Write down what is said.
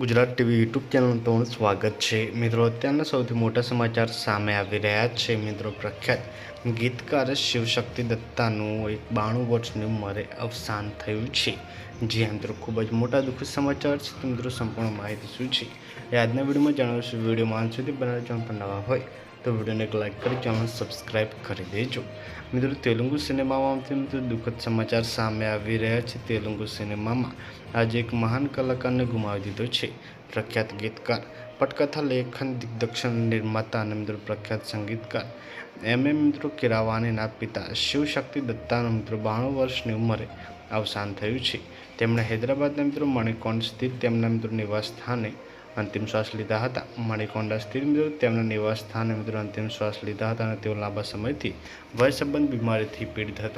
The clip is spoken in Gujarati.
ગુજરાત ટીવી યુટ્યુબ ચેનલ તમારું સ્વાગત છે મિત્રો। અત્યારના સૌથી મોટા સમાચાર સામે આવી રહ્યા છે મિત્રો। પ્રખ્યાત ગીતકાર શિવશક્તિ દત્તાનું 92 વર્ષની ઉંમરે અવસાન થયું છે। જી હા મિત્રો, ખૂબ જ મોટા દુઃખદ સમાચાર છે। તો મિત્રો સંપૂર્ણ માહિતી શું છે એ આજના વિડીયોમાં જણાવશું। વિડીયોમાં અંત સુધી બનાવજો। ચેનલ પર નવા હોય તો વિડીયોને એક લાઇક કરી ચેનલ સબસ્ક્રાઇબ કરી દેજો મિત્રો। તેલુગુ સિનેમામાં મિત્રો દુઃખદ સમાચાર સામે આવી રહ્યા છે। તેલુગુ સિનેમામાં આજે એક મહાન કલાકારને ગુમાવી દીધો છે। પ્રખ્યાત ગીતકાર, પટકથા લેખન, દિગ્દર્શન, નિર્માતા અને મિત્રો પ્રખ્યાત સંગીતકાર મિત્રો કીરાવાનીના પિતા શિવશક્તિ દત્તાનું મિત્રો 92 વર્ષની ઉંમરે અવસાન થયું છે। તેમણે હૈદરાબાદના મિત્રો મણિકોંડ સ્થિત તેમના મિત્રો નિવાસ સ્થાને અંતિમ શ્વાસ લીધા હતા। મણિકોંડા સ્થિત મિત્રો તેમના નિવાસ સ્થાને મિત્રો અંતિમ શ્વાસ લીધા હતા અને તેઓ લાંબા સમયથી વય સંબંધ બીમારીથી પીડિત હતા।